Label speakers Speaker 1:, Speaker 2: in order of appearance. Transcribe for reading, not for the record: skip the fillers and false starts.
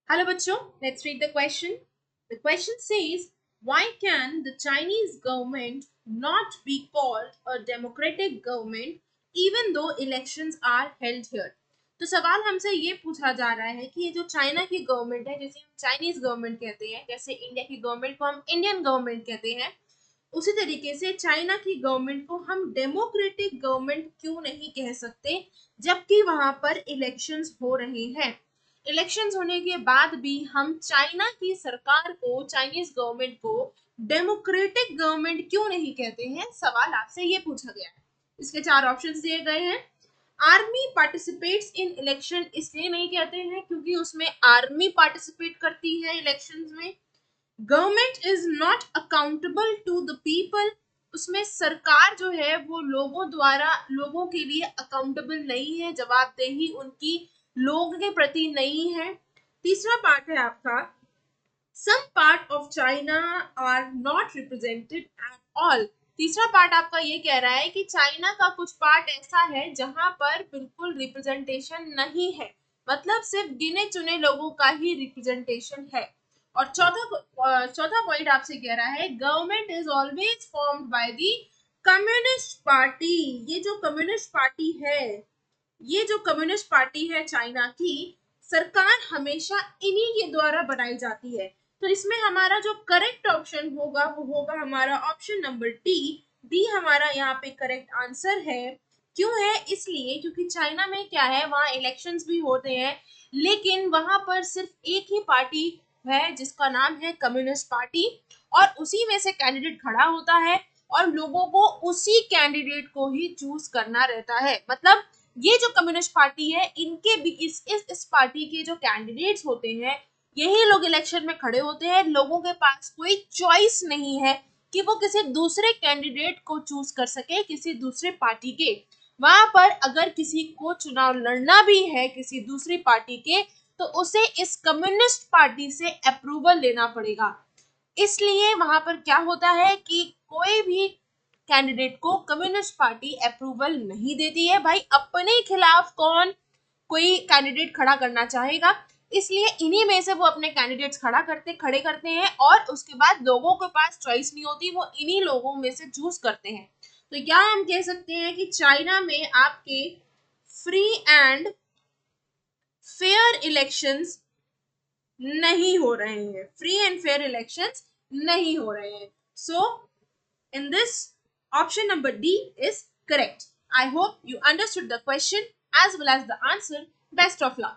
Speaker 1: Hello, bachcho. Let's read the question. The question says, why can the Chinese government not be called a democratic government even though elections are held here? तो सवाल हमसे ये पूछा जा रहा है कि ये जो चाइना की गवर्नमेंट है, जिसे हम चाइनीज गवर्नमेंट कहते हैं, जैसे इंडिया की गवर्नमेंट को हम इंडियन गवर्नमेंट कहते हैं, उसी तरीके से चाइना की गवर्नमेंट को हम डेमोक्रेटिक गवर्नमेंट क्यों नहीं कह सकते, जबकि वहां पर इलेक्शंस हो रहे हैं। इलेक्शंस होने के बाद भी हम चाइना की सरकार को, चाइनीज गवर्नमेंट को डेमोक्रेटिक गवर्नमेंट क्यों नहीं कहते हैं, सवाल आपसे ये पूछा गया है। इसके चार ऑप्शंस दिए गए हैं। आर्मी पार्टिसिपेट्स इन इलेक्शन इसलिए नहीं कहते हैं क्योंकि उसमें आर्मी पार्टिसिपेट करती है इलेक्शंस में। Government is not accountable to the people, उसमें सरकार जो है वो लोगों द्वारा, लोगों के लिए अकाउंटेबल नहीं है, जवाबदेही उनकी लोगों के प्रति नहीं है। तीसरा पार्ट है आपका, some part of China are not represented at all. तीसरा पार्ट आपका ये कह रहा है कि चाइना का कुछ पार्ट ऐसा है जहां पर बिल्कुल रिप्रेजेंटेशन नहीं है, मतलब सिर्फ गिने चुने लोगों का ही रिप्रेजेंटेशन है। और चौथा पॉइंट आपसे कह रहा है, government is always formed by the communist party. ये जो कम्युनिस्ट पार्टी है, ये जो कम्युनिस्ट पार्टी है चाइना की, सरकार हमेशा इन्हीं के द्वारा बनाई जाती है। तो इसमें हमारा जो करेक्ट ऑप्शन होगा वो होगा हमारा ऑप्शन नंबर डी। डी हमारा यहाँ पे करेक्ट आंसर है। क्यों है? इसलिए क्योंकि चाइना में क्या है, वहाँ इलेक्शंस भी होते हैं, लेकिन वहां पर सिर्फ एक ही पार्टी है जिसका नाम है कम्युनिस्ट पार्टी, और उसी में से कैंडिडेट खड़ा होता है और लोगों को उसी कैंडिडेट को ही चूज करना रहता है। मतलब ये जो कम्युनिस्ट पार्टी है, इनके भी इस पार्टी के जो कैंडिडेट्स होते हैं, यही लोग इलेक्शन में खड़े होते हैं। लोगों के पास कोई चॉइस नहीं है कि वो किसी दूसरे कैंडिडेट को चूज कर सके, किसी दूसरे पार्टी के। वहां पर अगर किसी को चुनाव लड़ना भी है किसी दूसरी पार्टी के, तो उसे इस कम्युनिस्ट पार्टी से अप्रूवल लेना पड़ेगा। इसलिए वहां पर क्या होता है कि कोई भी कैंडिडेट को कम्युनिस्ट पार्टी अप्रूवल नहीं देती है। भाई, अपने खिलाफ कौन कोई कैंडिडेट खड़ा करना चाहेगा, इसलिए इन्हीं में से वो अपने कैंडिडेट्स खड़े करते हैं, और उसके बाद लोगों के पास चॉइस नहीं होती, वो इन्हीं लोगों में से चूज करते हैं। तो क्या हम कह सकते हैं कि चाइना में आपके फ्री एंड फेयर इलेक्शंस नहीं हो रहे हैं, फ्री एंड फेयर इलेक्शंस नहीं हो रहे हैं। सो in this, option number D is correct. I hope you understood the question as well as the answer. Best of luck.